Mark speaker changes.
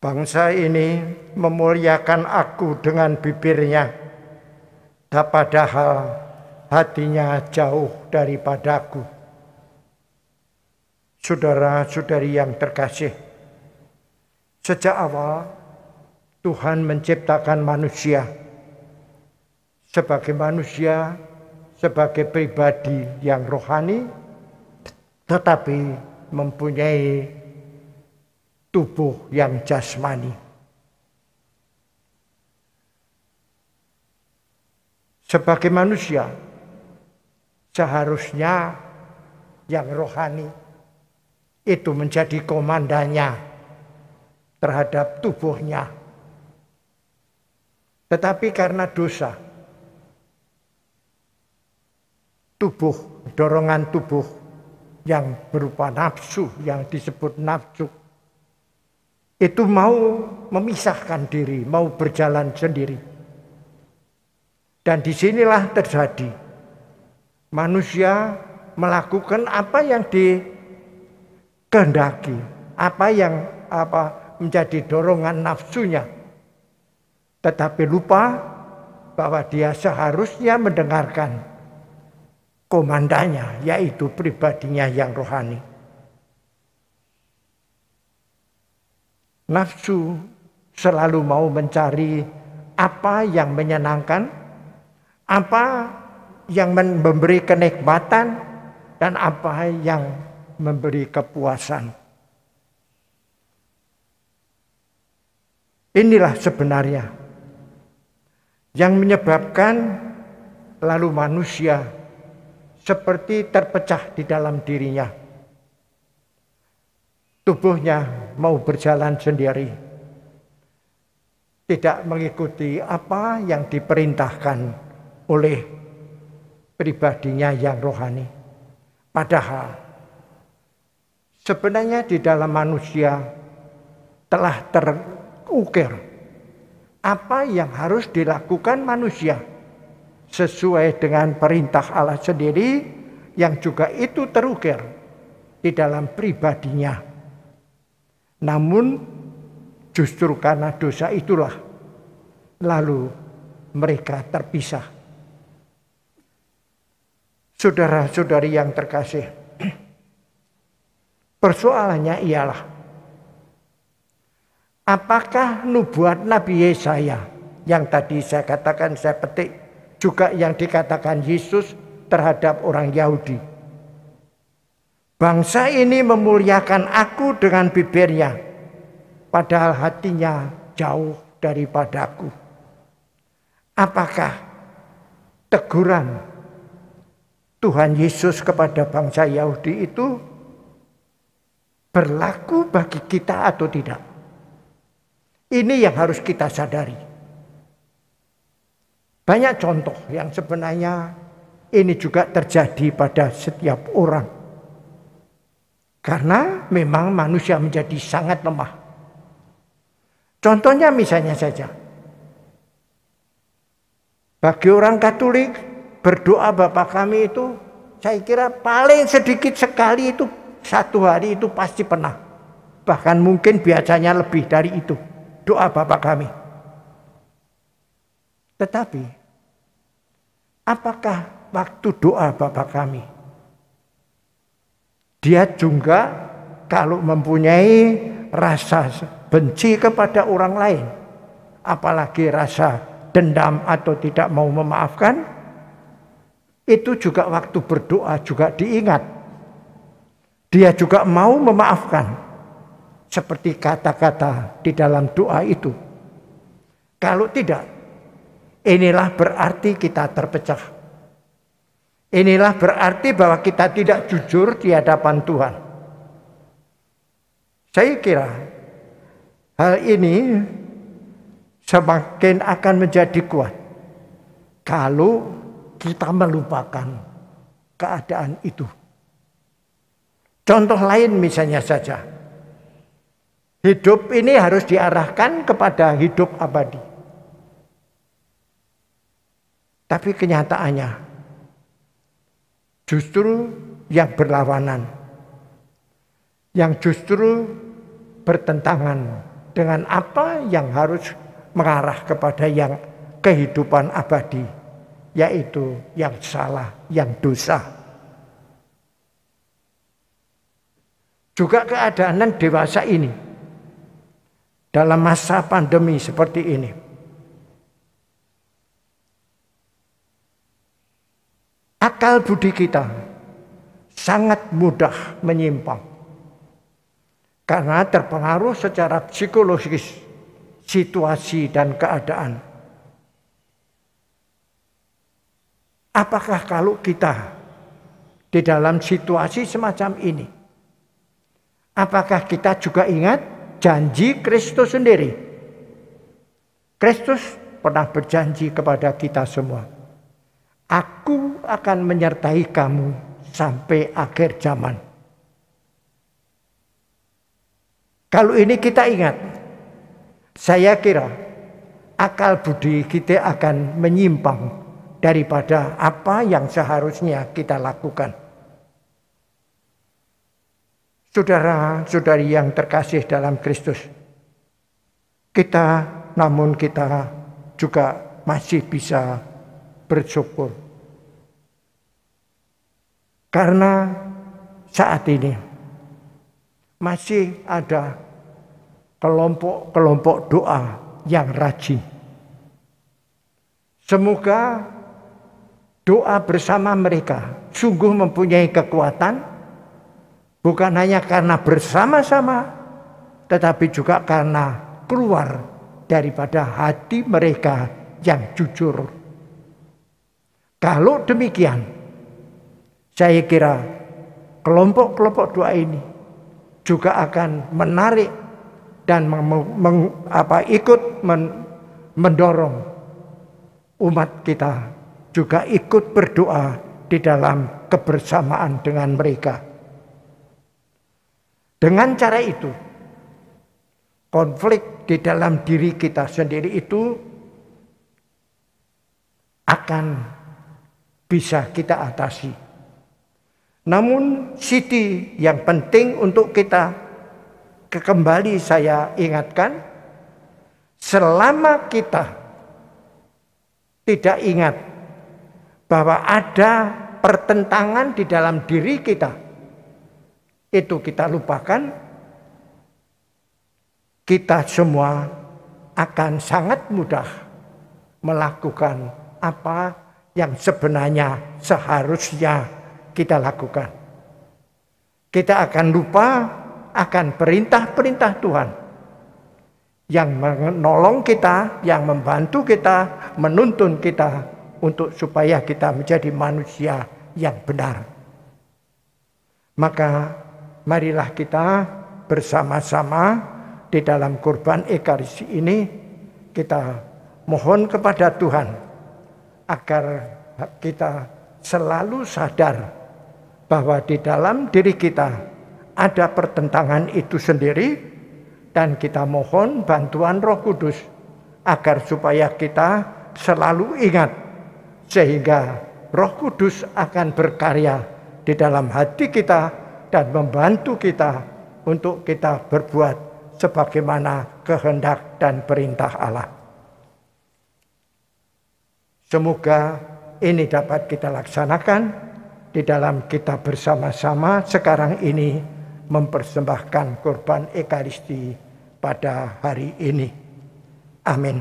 Speaker 1: Bangsa ini memuliakan aku dengan bibirnya, padahal hatinya jauh daripadaku. Saudara-saudari yang terkasih, sejak awal Tuhan menciptakan manusia sebagai pribadi yang rohani, tetapi mempunyai tubuh yang jasmani. Sebagai manusia, seharusnya yang rohani itu menjadi komandannya terhadap tubuhnya. Tetapi karena dosa, dorongan tubuh yang berupa nafsu, yang disebut nafsu, itu mau memisahkan diri, mau berjalan sendiri. Dan disinilah terjadi manusia melakukan apa yang dikehendaki, apa menjadi dorongan nafsunya, tetapi lupa bahwa dia seharusnya mendengarkan komandannya, yaitu pribadinya yang rohani. Nafsu selalu mau mencari apa yang menyenangkan, apa yang memberi kenikmatan, dan apa yang memberi kepuasan. Inilah sebenarnya yang menyebabkan lalu manusia seperti terpecah di dalam dirinya. Tubuhnya mau berjalan sendiri, tidak mengikuti apa yang diperintahkan oleh pribadinya yang rohani. Padahal sebenarnya di dalam manusia telah terukir apa yang harus dilakukan manusia sesuai dengan perintah Allah sendiri, yang juga itu terukir di dalam pribadinya. Namun justru karena dosa itulah lalu mereka terpisah. Saudara-saudari yang terkasih, persoalannya ialah apakah nubuat Nabi Yesaya yang tadi saya katakan, saya petik, juga yang dikatakan Yesus terhadap orang Yahudi. Bangsa ini memuliakan aku dengan bibirnya, padahal hatinya jauh daripadaku. Apakah teguran Tuhan Yesus kepada bangsa Yahudi itu berlaku bagi kita atau tidak? Ini yang harus kita sadari. Banyak contoh yang sebenarnya ini juga terjadi pada setiap orang. Karena memang manusia menjadi sangat lemah. Contohnya misalnya saja, bagi orang Katolik berdoa Bapa Kami itu, saya kira paling sedikit sekali itu satu hari itu pasti pernah. Bahkan mungkin biasanya lebih dari itu, doa Bapa Kami. Tetapi apakah waktu doa Bapa Kami dia juga kalau mempunyai rasa benci kepada orang lain, apalagi rasa dendam atau tidak mau memaafkan, itu juga waktu berdoa juga diingat. Dia juga mau memaafkan, seperti kata-kata di dalam doa itu. Kalau tidak, inilah berarti kita terpecah. Inilah berarti bahwa kita tidak jujur di hadapan Tuhan. Saya kira hal ini semakin akan menjadi kuat kalau kita melupakan keadaan itu. Contoh lain misalnya saja, hidup ini harus diarahkan kepada hidup abadi. Tapi kenyataannya justru yang berlawanan, yang justru bertentangan dengan apa yang harus mengarah kepada yang kehidupan abadi, yaitu yang salah, yang dosa. Juga keadaan dewasa ini dalam masa pandemi seperti ini, akal budi kita sangat mudah menyimpang karena terpengaruh secara psikologis situasi dan keadaan. Apakah kalau kita di dalam situasi semacam ini, apakah kita juga ingat janji Kristus sendiri? Kristus pernah berjanji kepada kita semua, "Aku akan menyertai kamu sampai akhir zaman." Kalau ini kita ingat, saya kira akal budi kita akan menyimpang daripada apa yang seharusnya kita lakukan. Saudara-saudari yang terkasih dalam Kristus, kita juga masih bisa bersyukur. Karena saat ini masih ada kelompok-kelompok doa yang rajin. Semoga doa bersama mereka sungguh mempunyai kekuatan, bukan hanya karena bersama-sama, tetapi juga karena keluar daripada hati mereka yang jujur. Kalau demikian, saya kira kelompok-kelompok doa ini juga akan menarik dan ikut mendorong umat kita juga ikut berdoa di dalam kebersamaan dengan mereka. Dengan cara itu, konflik di dalam diri kita sendiri itu akan bisa kita atasi. Namun sisi yang penting untuk kita kembali saya ingatkan, selama kita tidak ingat bahwa ada pertentangan di dalam diri kita, itu kita lupakan, kita semua akan sangat mudah melakukan apa yang sebenarnya seharusnya kita lakukan. Kita akan lupa akan perintah-perintah Tuhan yang menolong kita, yang membantu kita, menuntun kita untuk supaya kita menjadi manusia yang benar. Maka marilah kita bersama-sama di dalam kurban Ekaristi ini kita mohon kepada Tuhan agar kita selalu sadar bahwa di dalam diri kita ada pertentangan itu sendiri, dan kita mohon bantuan Roh Kudus agar supaya kita selalu ingat, sehingga Roh Kudus akan berkarya di dalam hati kita dan membantu kita untuk kita berbuat sebagaimana kehendak dan perintah Allah. Semoga ini dapat kita laksanakan di dalam kita bersama-sama sekarang ini mempersembahkan kurban Ekaristi pada hari ini. Amin.